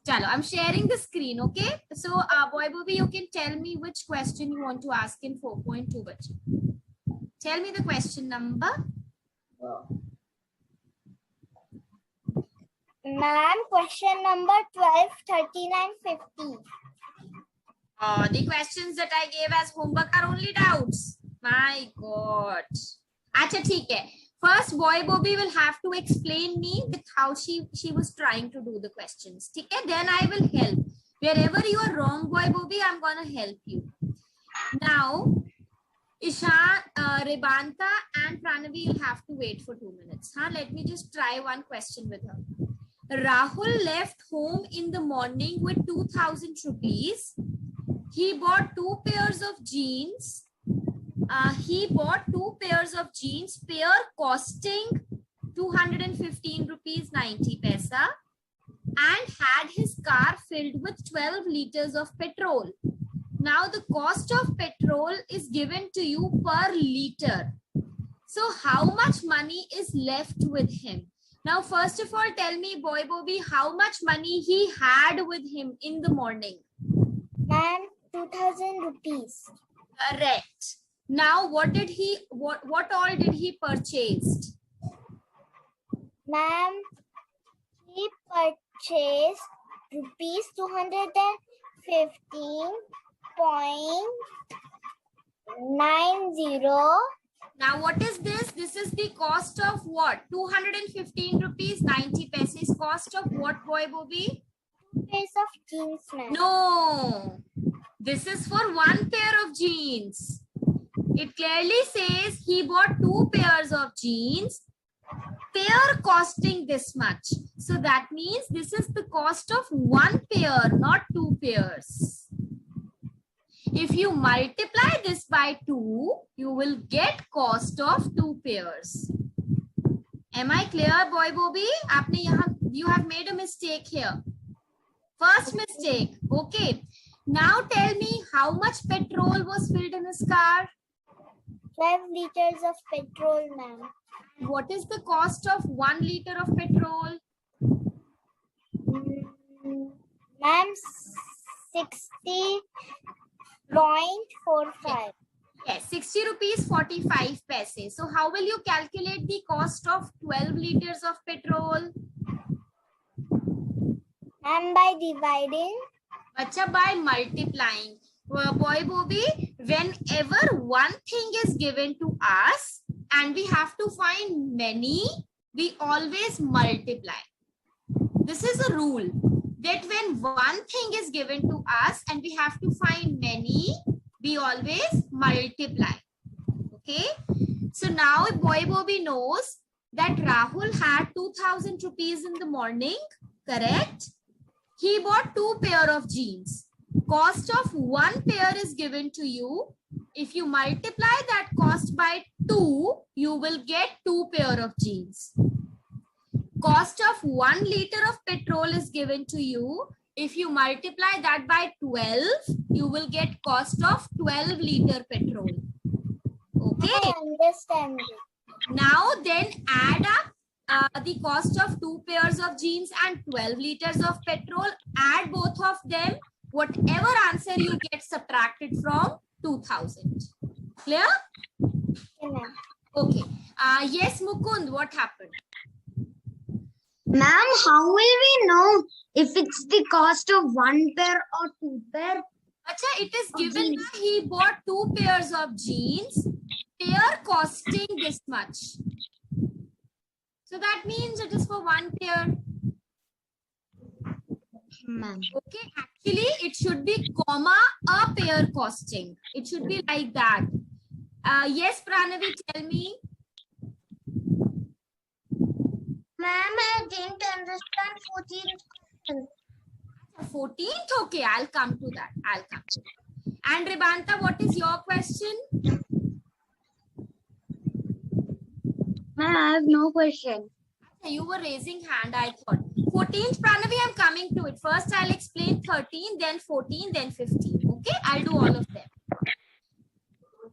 Chalo, I'm sharing the screen, okay? So, boy Bobby, you can tell me which question you want to ask in 4.2. Tell me the question number. Ma'am, question number 12, 13 and 15. The questions that I gave as homework are only doubts. My God. Acha, theek hai. First, boy Bobby will have to explain me with how she was trying to do the questions. Okay? Then I will help. Wherever you are wrong, boy Bobby, I'm going to help you. Now, Ishan, Rebanta and Pranavi will have to wait for 2 minutes. Huh? Let me just try one question with her. Rahul left home in the morning with 2,000 rupees. He bought 2 pairs of jeans. He bought 2 pairs of jeans, pair costing 215 rupees 90 paisa, and had his car filled with 12 liters of petrol. Now the cost of petrol is given to you per liter. So how much money is left with him? Now, first of all, tell me, boy Bobby, how much money he had with him in the morning? Ma'am, 2,000 rupees. Correct. Now, what all did he purchase? Ma'am, he purchased rupees 215.90. Now, what is this? This is the cost of what? 215 rupees 90 paise. Cost of what, boy Bobby? 2 pairs of jeans, ma'am. No. This is for 1 pair of jeans. It clearly says he bought 2 pairs of jeans, pair costing this much. So that means this is the cost of 1 pair, not 2 pairs. If you multiply this by 2, you will get cost of 2 pairs. Am I clear, boy Bobby? You have made a mistake here. First mistake. Okay. Now tell me how much petrol was filled in his car? 12 liters of petrol, ma'am. What is the cost of 1 liter of petrol? Ma'am, 60.45. Yes, 60 rupees 45 paise. So how will you calculate the cost of 12 liters of petrol? And by dividing? Bacha, by multiplying. Boy Bobby, whenever one thing is given to us and we have to find many, we always multiply. This is a rule that when one thing is given to us and we have to find many, we always multiply. Okay. So now boy Bobby knows that Rahul had 2,000 rupees in the morning. Correct. He bought 2 pair of jeans. Cost of 1 pair is given to you. If you multiply that cost by 2, you will get 2 pair of jeans. Cost of 1 liter of petrol is given to you. If you multiply that by 12, you will get cost of 12 liter petrol. Okay. I understand. Now then add up the cost of 2 pairs of jeans and 12 liters of petrol. Add both of them. Whatever answer you get subtracted from 2,000. Clear? Yeah. Okay. Yes, Mukund, what happened? Ma'am, how will we know if it's the cost of 1 pair or 2 pair? Acha, it is given that he bought 2 pairs of jeans, pair costing this much. So that means it is for 1 pair. Okay, actually it should be comma a pair costing. It should be like that. Yes, Pranavi, tell me. Ma'am, I didn't understand 14th. 14th? Okay, I'll come to that. And Rebanta, what is your question? Ma'am, I have no question. You were raising hand, I thought. 14th, Pranavi, I'm coming to it. First, I'll explain 13, then 14, then 15. Okay, I'll do all of them.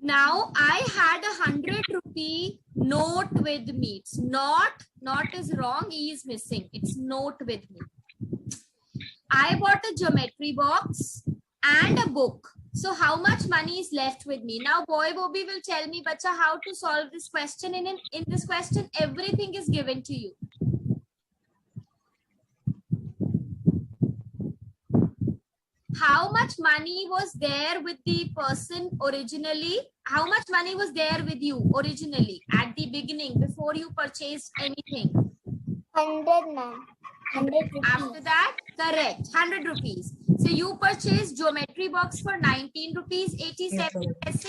Now, I had 100 rupee note with me. It's not is wrong. E is missing. It's note with me. I bought a geometry box and a book. So how much money is left with me? Now boy Bobby will tell me, bacha, how to solve this question. In this question, everything is given to you. How much money was there with the person originally? How much money was there with you originally at the beginning before you purchased anything? 100, ma'am. 100 rupees. After that, correct, 100 rupees. So you purchased geometry box for 19 rupees 87 paise,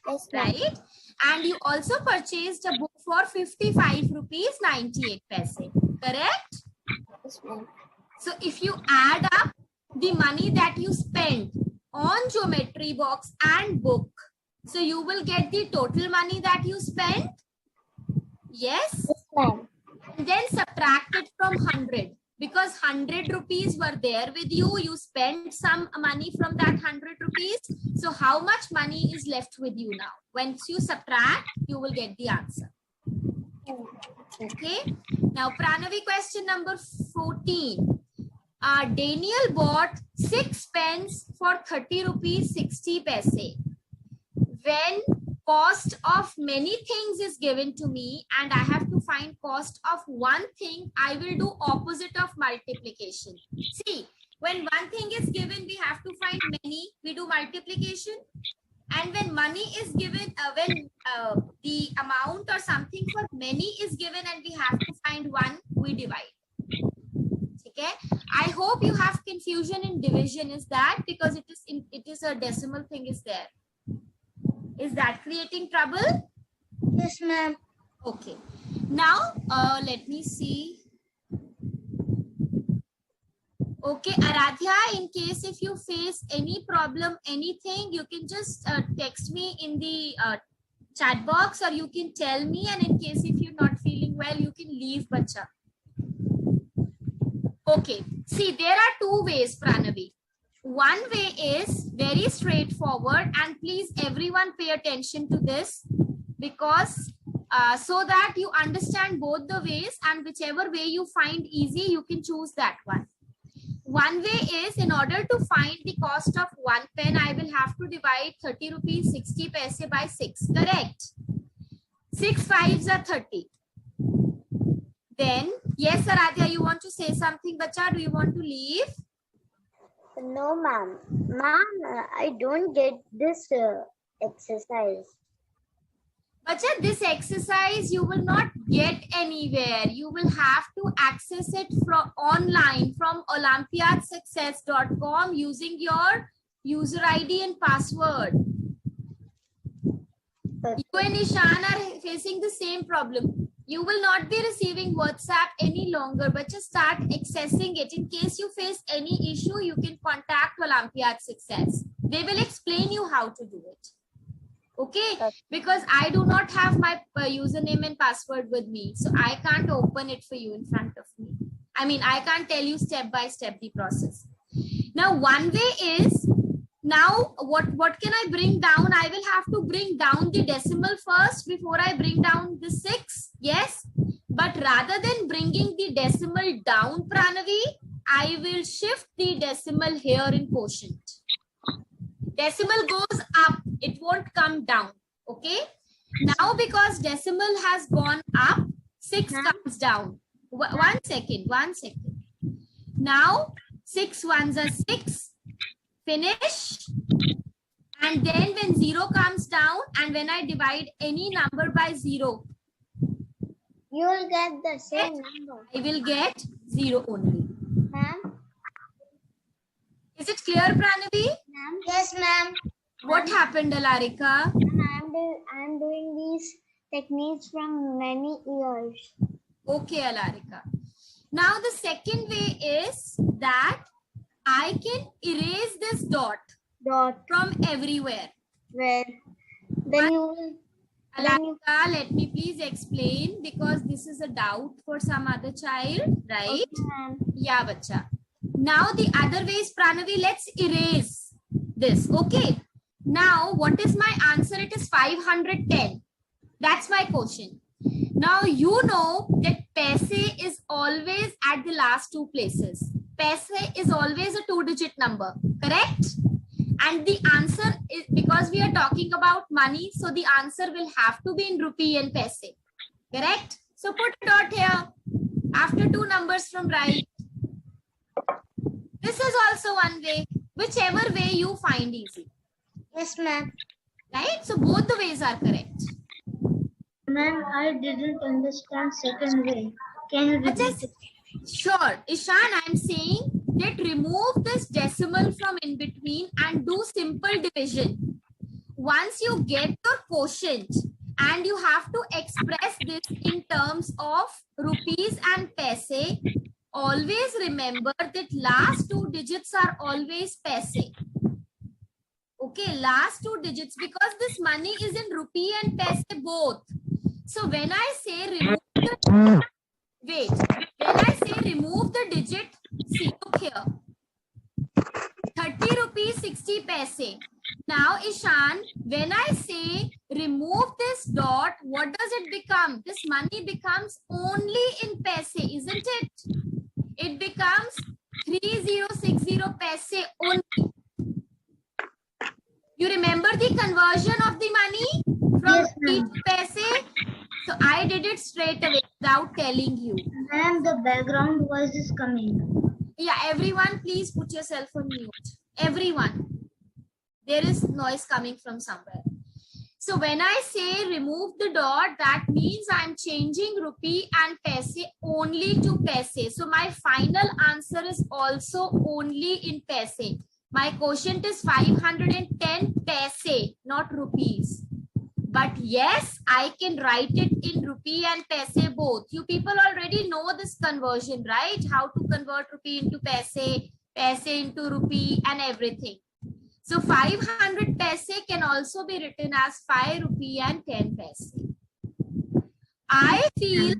Yes, ma'am. right? And you also purchased a book for 55 rupees 98 paise, correct? Yes, ma'am. So if you add up the money that you spent on geometry box and book, so you will get the total money that you spent. Yes. Yes, ma'am. And then subtract it from 100 because 100 rupees were there with you. You spent some money from that 100 rupees. So how much money is left with you now? Once you subtract, you will get the answer. Okay. Now, Pranavi, question number 14. Daniel bought 6 pens for 30 rupees 60 paise. When cost of many things is given to me and I have to find cost of one thing, I will do opposite of multiplication. See, when one thing is given, we have to find many, we do multiplication. And when money is given, when the amount or something for many is given and we have to find one, we divide. Okay, I hope you have confusion in division. Is that because it is a decimal thing is there? Is that creating trouble? Yes, ma'am. Okay. Now, let me see. Okay, Aradhya, in case if you face any problem, anything, you can just text me in the chat box or you can tell me. And in case if you're not feeling well, you can leave, bacha. Okay. See, there are two ways, Pranavi. One way is very straightforward, and please everyone pay attention to this because so that you understand both the ways, and whichever way you find easy, you can choose that one. One way is, in order to find the cost of one pen, I will have to divide 30 rupees 60 paise by 6, correct? 6 5s are 30. Then, yes, Aradhya, you want to say something, bacha? Do you want to leave? No, ma'am. Ma'am, I don't get this exercise. Bacha, this exercise you will not get anywhere. You will have to access it from online from olympiadsuccess.com using your user ID and password. You and Ishan are facing the same problem. You will not be receiving WhatsApp any longer, but just start accessing it. In case you face any issue, you can contact Olympiad Success. They will explain you how to do it. Okay? Because I do not have my username and password with me, so I can't open it for you in front of me. I mean, I can't tell you step by step the process. Now, one way is, now what can I bring down? I will have to bring down the decimal first before I bring down the 6. Yes, but rather than bringing the decimal down, Pranavi, I will shift the decimal here in quotient. Decimal goes up, it won't come down. Okay, now because decimal has gone up, 6 comes down. One second. Now 6 ones are 6. Finish. And then when 0 comes down and when I divide any number by 0, You will get the same number. I will get 0 only. Ma'am? Is it clear, Pranavi? Ma'am? Yes, ma'am. What happened, Alarika? I'm doing these techniques from many years. Okay, Alarika. Now the second way is that I can erase this dot from everywhere. Where? Then you will... Alarika, let me please explain because this is a doubt for some other child, right? Okay, Yeah, bacha. Now the other way is, Pranavi, let's erase this. Okay. Now what is my answer? It is 510. That's my question. Now you know that paise is always at the last two places. paise is always a 2-digit number, correct? And the answer is, because we are talking about money, so the answer will have to be in rupee and paise, correct? So put a dot here after 2 numbers from right. This is also one way, whichever way you find easy. Yes, ma'am. Right? So both the ways are correct. Ma'am, I didn't understand second way. Can you repeat it? Sure. Ishan, I'm saying that remove this decimal from in between and do simple division. Once you get your quotient and you have to express this in terms of rupees and paise, always remember that last 2 digits are always paise. Okay, last 2 digits, because this money is in rupee and paise both. So when I say remove the, wait, when I say remove the digit, see, look here. 30 rupees 60 paise. Now, Ishan, when I say remove this dot, what does it become? This money becomes only in paise, isn't it? It becomes 3060 paise only. You remember the conversion of the money from Yes, rupee ma'am. to paise? So I did it straight away without telling you. Ma'am, the background voice is coming. Yeah, everyone, please put yourself on mute. Everyone. There is noise coming from somewhere. So when I say remove the dot, that means I'm changing rupee and paise only to paise. So my final answer is also only in paise. My quotient is 510 paise, not rupees. But yes, I can write it in rupee and paise both. You people already know this conversion, right? How to convert rupee into paise, paise into rupee and everything. So 500 paise can also be written as 5 rupee and 10 paise. I feel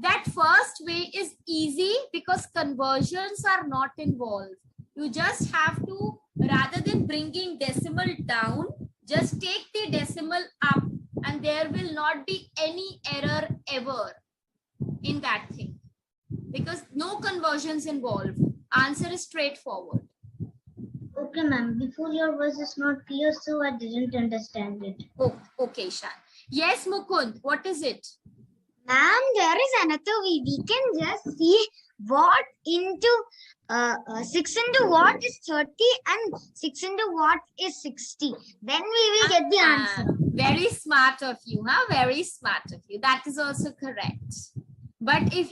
that first way is easy because conversions are not involved. You just have to, rather than bringing decimal down, just take the decimal up and there will not be any error ever in that thing because no conversions involved. Answer is straightforward. Okay, ma'am. Before your voice is not clear, so I didn't understand it. Oh, okay, Shan. Yes, Mukund, what is it? Ma'am, there is another way. We can just see what into 6 into what is 30 and 6 into what is 60. Then we will get the answer. Very smart of you, huh? Very smart of you. That is also correct. But if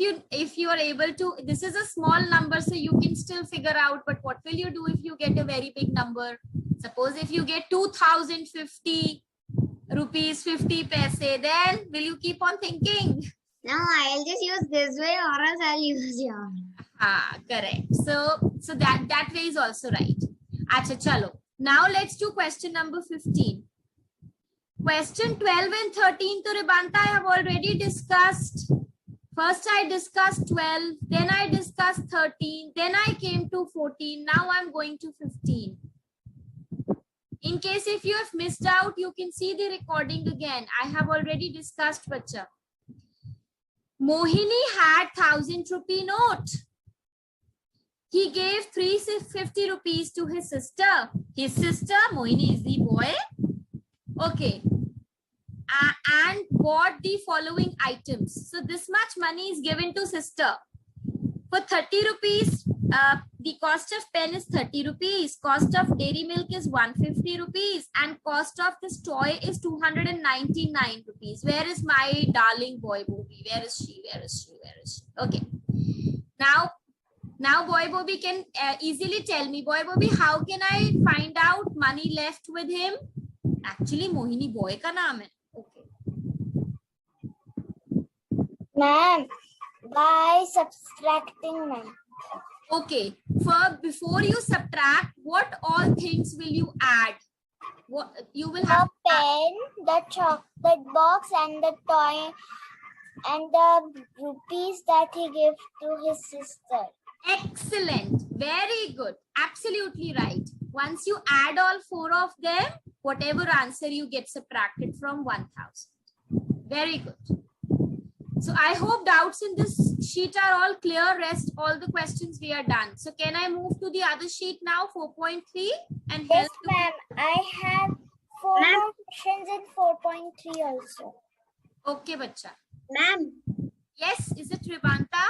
you are able to, this is a small number, so you can still figure out. But what will you do if you get a very big number? Suppose if you get 2050 rupees 50 paise, then will you keep on thinking? No, I'll just use this way or else I'll use your. Correct. So that way is also right. Acha, chalo. Now let's do question number 15. Question 12 and 13 to Ribanta I have already discussed. First I discussed 12, then I discussed 13, then I came to 14. Now I'm going to 15. In case if you have missed out, you can see the recording again. I have already discussed, bacha. Mohini had 1000 rupee note. He gave 350 rupees to his sister. His sister, Mohini is the boy. Okay. And bought the following items. So this much money is given to sister. For 30 rupees, the cost of pen is 30 rupees. Cost of dairy milk is 150 rupees. And cost of this toy is 299 rupees. Where is my darling boy Bobby? Where is she? Where is she? Where is she? Okay. Now boy Bobby can easily tell me, boy Bobby, how can I find out money left with him? Actually, Mohini boy ka naam hai. Okay. Ma'am, by subtracting, ma'am. Okay. Before you subtract, what all things will you add? What you will have? The pen, the chocolate box, and the toy, and the rupees that he gave to his sister. Excellent. Very good. Absolutely right. Once you add all 4 of them, whatever answer you get subtracted from 1000. Very good. So I hope doubts in this sheet are all clear. Rest all the questions we are done. So can I move to the other sheet now, 4.3, and Yes, help you? ma'am. I have 4 Ma'am. more questions in 4.3 also. Okay, bacha. Ma'am. Yes, is it Rivanta?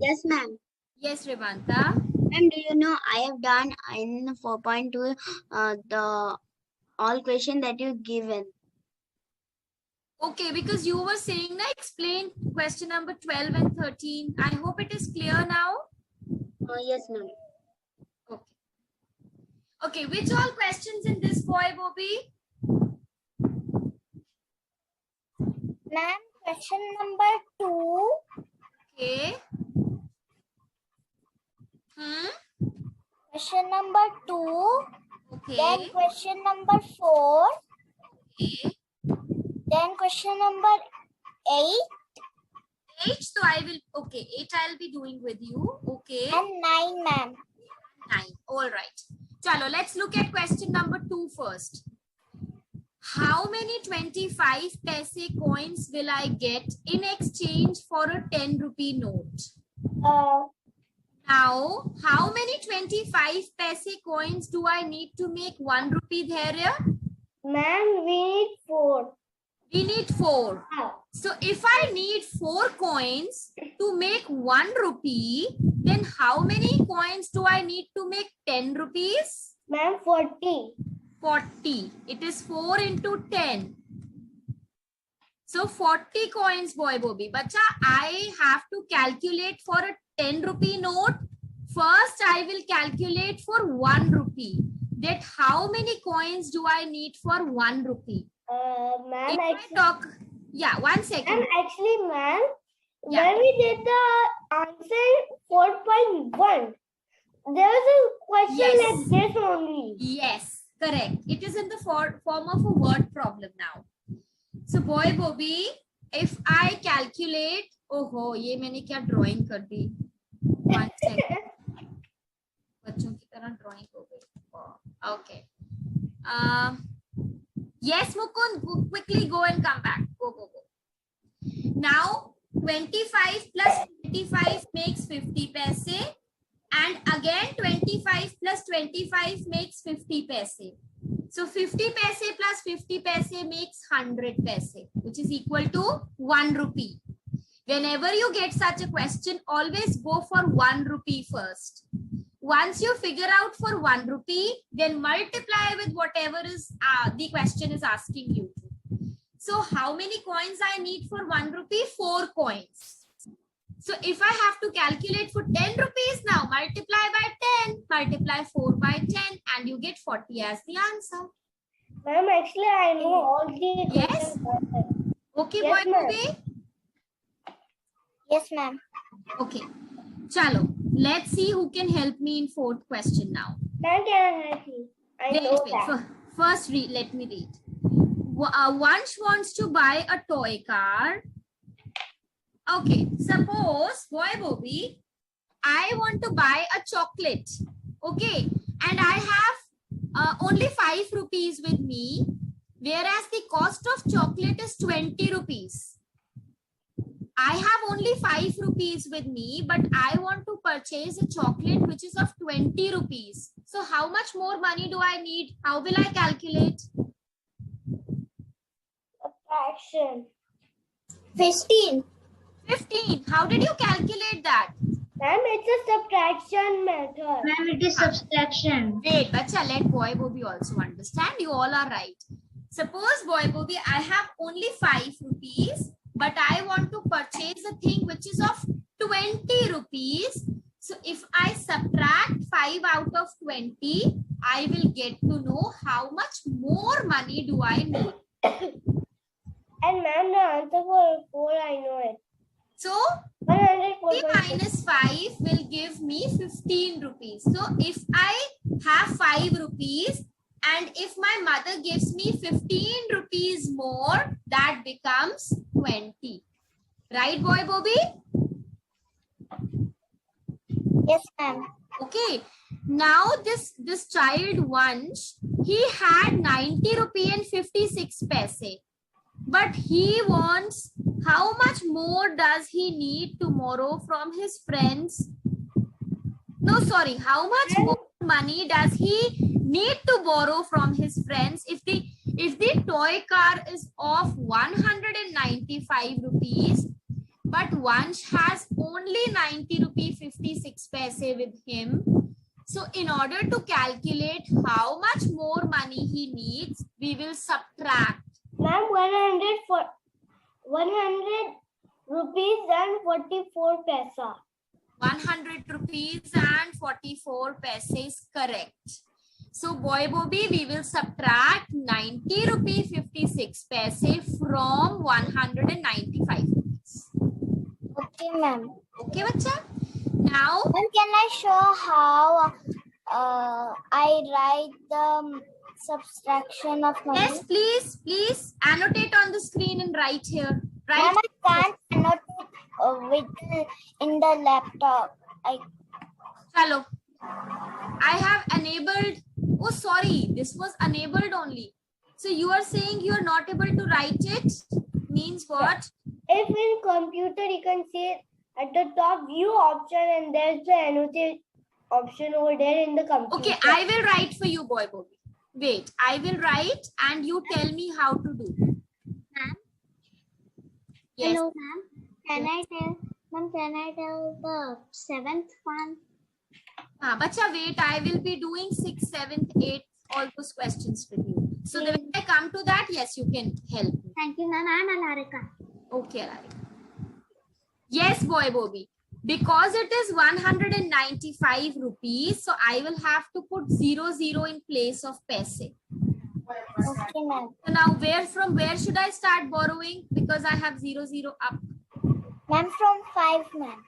Yes, ma'am. Yes, Rivanta. Ma'am, do you know I have done in 4.2 the all question that you given. Okay, because you were saying that explain question number 12 and 13. I hope it is clear now. Yes, ma'am. Okay. Okay, which all questions in this boy, Bobby? Ma'am, question number 2. Okay. Question number 2. Okay. Then question number 4. Okay. Then question number 8. 8, so I will, okay, 8 I'll be doing with you. Okay. And 9, ma'am. 9. All right. Chalo, let's look at question number 2 first. How many 25 paise coins will I get in exchange for a 10 rupee note? Now, how many 25 paise coins do I need to make 1 rupee there? Ma'am, we need 4. We need 4. So if I need 4 coins to make 1 rupee, then how many coins do I need to make 10 rupees? Ma'am, 40. 40. It is 4 into 10. So 40 coins, boy Bobby. Bacha, I have to calculate for a 10 rupee note. First, I will calculate for 1 rupee. That how many coins do I need for 1 rupee? Ma'am, yeah, 1 second. Ma'am, actually, ma'am, Yeah. when we did the answer 4.1, there was a question Yes. like this only. Yes, correct. It is in the form of a word problem now. So, boy Bobby, if I calculate, oh, ये मैंने क्या drawing कर दी? 1 second. बच्चों की तरह drawing हो गई. Okay. Yes, Mukund, quickly go and come back. Go. Now, 25 plus 25 makes 50 paise. And again, 25 plus 25 makes 50 paise. So, 50 paise plus 50 paise makes 100 paise, which is equal to 1 rupee. Whenever you get such a question, always go for 1 rupee first. Once you figure out for 1 rupee, then multiply with whatever is the question is asking you to. So how many coins I need for 1 rupee? 4 coins. So if I have to calculate for 10 rupees now, multiply by 10, multiply 4 by 10, and you get 40 as the answer. Ma'am, actually, I know all the Yes? questions. Okay, Yes, boy, ma'am. Bobby? Yes, ma'am. Okay. Chalo, let's see who can help me in 4th question now. Ma'am, can I help you? I know that. First, let me read. Vansh wants to buy a toy car. Okay, suppose, boy Bobby, I want to buy a chocolate. Okay, and I have only 5 rupees with me, whereas the cost of chocolate is 20 rupees. I have only 5 rupees with me, but I want to purchase a chocolate which is of 20 rupees. So how much more money do I need? How will I calculate? Subtraction. 15. 15. How did you calculate that? Ma'am, it's a subtraction method. Ma'am, it is subtraction. Wait, bacha, let boy Bobby also understand. You all are right. Suppose, boy Bobby, I have only 5 rupees. But I want to purchase a thing which is of 20 rupees. So if I subtract 5 out of 20, I will get to know how much more money do I need. And ma'am, the answer for 4, I know it. So 104. 50 minus 5 will give me 15 rupees. So if I have 5 rupees, and if my mother gives me 15 rupees more, that becomes 20. Right, boy Bobby? Yes, ma'am. Okay. Now this child Vansh, he had 90 rupee and 56 paise. But he wants how much more does he need to borrow from his friends? No, sorry. How much more money does he need to borrow from his friends if the toy car is of 195 rupees, but Vansh has only 90 rupee 56 paise with him? So in order to calculate how much more money he needs, we will subtract. Ma'am, 100 rupees and 44 paisa. 100 rupees and 44 paise is correct. So boy Bobby, we will subtract 90 rupee 56 paise from 195 rupees. Okay, ma'am. Okay, bacha? Now, Ma'am, can I show how I write the subtraction of money? yes, please annotate on the screen and write here. Right? Ma'am, I can't annotate in the laptop. Chalo. I have enabled. Oh, sorry. This was enabled only. So you are saying you are not able to write it? Means what? If in computer you can see at the top view option and there's the annotate option over there in the computer. Okay, I will write for you, boy Bobby. Wait, I will write and you tell me how to do. Ma'am? Yes. Hello, ma'am. Can I tell the seventh one? Bacha, wait, I will be doing 6th, 7th, 8th, all those questions with you. So Yes. when I come to that, yes, you can help me. Thank you, ma'am. I'm Alarika. Okay, Alarika. Yes, boy Bobby. Because it is 195 rupees, so I will have to put 00 in place of paise. Okay, ma'am. So now from where should I start borrowing? Because I have 00 up. Ma'am, from 5, ma'am.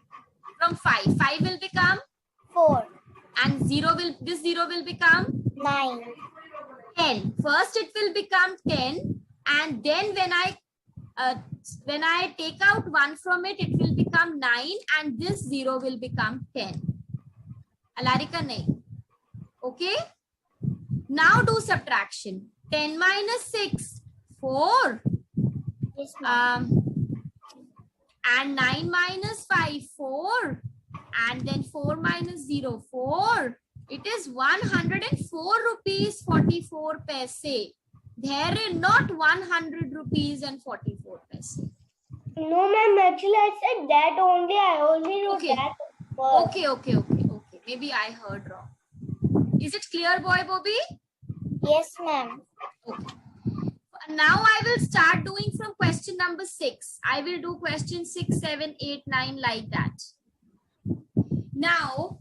From 5. 5 will become 4, and this 0 will become 9. 10. First it will become 10 and then when I take out 1 from it, it will become 9 and this 0 will become 10. Alarika nahi. Okay. Now do subtraction. 10 minus 6, 4. Yes, ma'am. And 9 minus 5, 4. And then 4 minus 0, 4. It is 104 rupees 44 paise. There is not 100 rupees and 44 paise. No, ma'am. Actually, I said that only. I only wrote Okay. that first. Okay. Maybe I heard wrong. Is it clear, boy Bobby? Yes, ma'am. Okay. Now I will start doing from question number 6. I will do question 6, 7, 8, 9 like that. Now,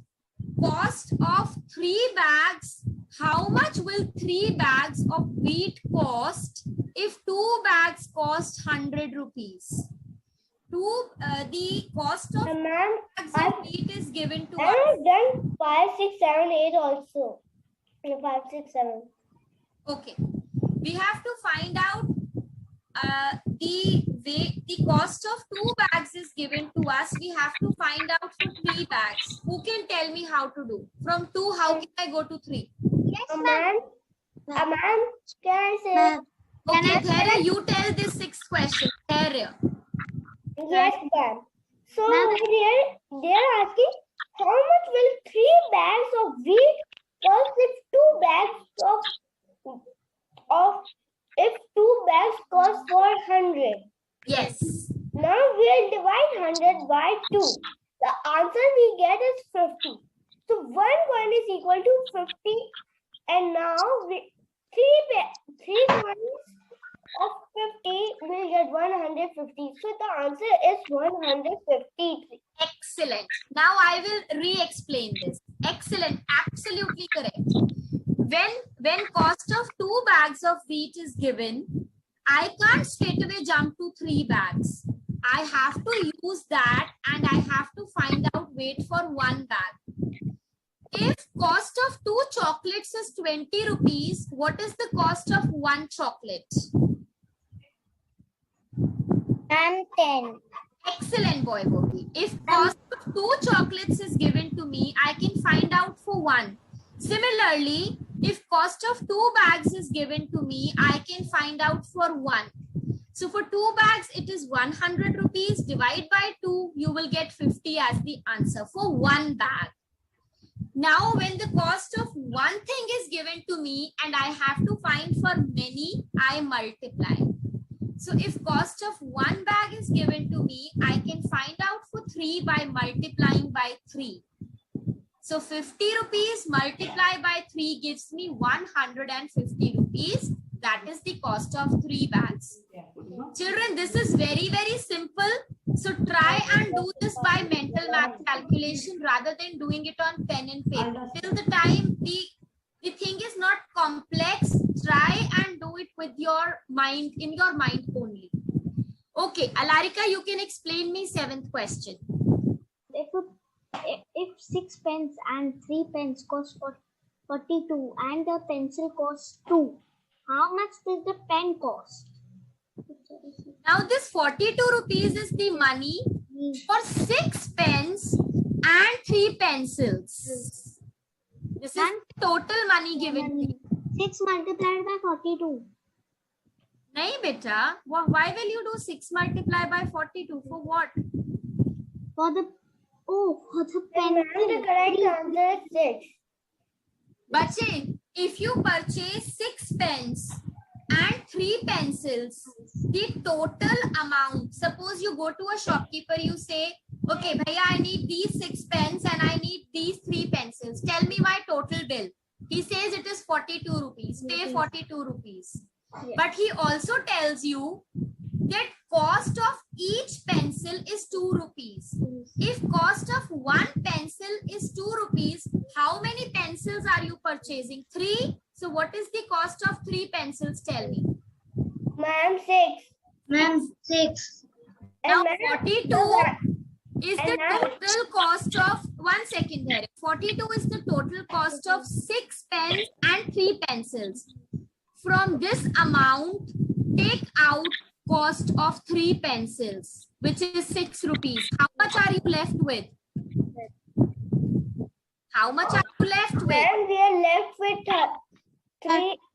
cost of 3 bags. How much will 3 bags of wheat cost if 2 bags cost 100 rupees? The cost of Ma'am, bags of wheat is given to I us. have done 5, 6, 7, 8 also. 5, 6, 7. Okay. We have to find out the cost of 2 bags is given to us. We have to find out for 3 bags. Who can tell me how to do? From 2, how can I go to 3? Yes, ma'am. Ma'am, can I say? Okay, Dharya, you tell this 6th question. Dharya. Yes, ma'am. So they're asking how much will 3 bags of wheat cost if 2 bags if 2 bags cost 400? Yes. Now we'll divide 100 by 2. The answer we get is 50. So 1 coin is equal to 50, and now 3 coins of 50 will get 150. So the answer is 153. Excellent. Now I will re-explain this. Excellent. Absolutely correct. When cost of 2 bags of wheat is given, I can't straight away jump to 3 bags. I have to use that and I have to find out weight for 1 bag. If cost of 2 chocolates is 20 rupees, what is the cost of 1 chocolate? And 10. Excellent, boy Bobby. If cost of 2 chocolates is given to me, I can find out for 1. Similarly, if cost of 2 bags is given to me, I can find out for 1. So for 2 bags, it is 100 rupees. Divide by 2, you will get 50 as the answer for 1 bag. Now, when the cost of one thing is given to me and I have to find for many, I multiply. So if cost of 1 bag is given to me, I can find out for 3 by multiplying by 3. So 50 rupees multiplied by 3 gives me 150 rupees. That is the cost of 3 bags. Children, this is very, very simple. So try and do this by mental math calculation rather than doing it on pen and paper. Till the time the thing is not complex, try and do it with your mind, in your mind only. Okay, Alarika, you can explain me 7th question. If 6 pens and 3 pens cost 42 and the pencil costs 2, how much does the pen cost? Now this 42 rupees is the money for 6 pens and 3 pencils. This is total money given to you. 6 multiplied by 42. Nahi beta, why will you do 6 multiplied by 42? For what? For the pen. The correct answer is 6. Bache, if you purchase 6 pens and 3 pencils, the total amount, suppose you go to a shopkeeper, you say, okay, bhaiya, I need these 6 pens and I need these 3 pencils. Tell me my total bill. He says it is 42 rupees. Pay 42 rupees. Yes. But he also tells you that cost of each pencil is 2 rupees. If cost of one pencil is 2 rupees, how many pencils are you purchasing? 3. So what is the cost of 3 pencils? Tell me. Ma'am, 6. Ma'am, 6. Now 42 is the total cost of, 1 second here. 42 is the total cost of 6 pens and 3 pencils. From this amount, take out cost of 3 pencils, which is 6 rupees. How much are you left with? How much are you left with? Ma'am, we are left with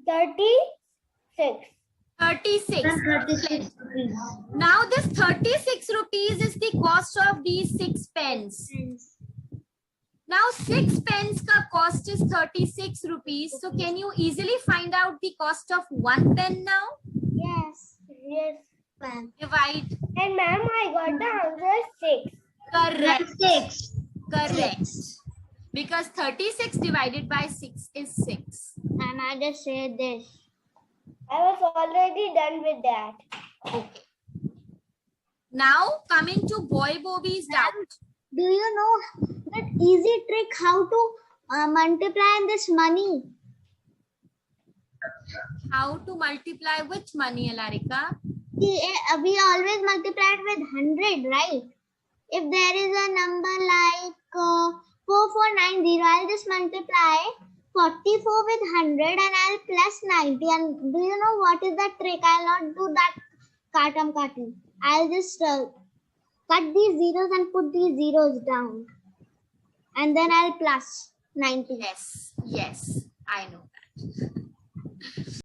36. 36. Now this 36 rupees is the cost of these 6 pens. Now 6 pens ka cost is 36 rupees. So can you easily find out the cost of 1 pen now? Yes. Yes, ma'am. Divide. And ma'am, I got the answer 6. Correct. 6. Correct. Because 36 divided by 6 is 6. And I just said this. I was already done with that. Okay. Now coming to Boy Bobby's doubt. Do you know that easy trick how to multiply this money? How to multiply which money, Alarika? We always multiply it with 100, right? If there is a number like 4490, I'll just multiply 44 with 100 and I'll plus 90. And do you know what is the trick? I'll not do that cutting. I'll just cut these zeros and put these zeros down. And then I'll plus 90. Yes, I know that.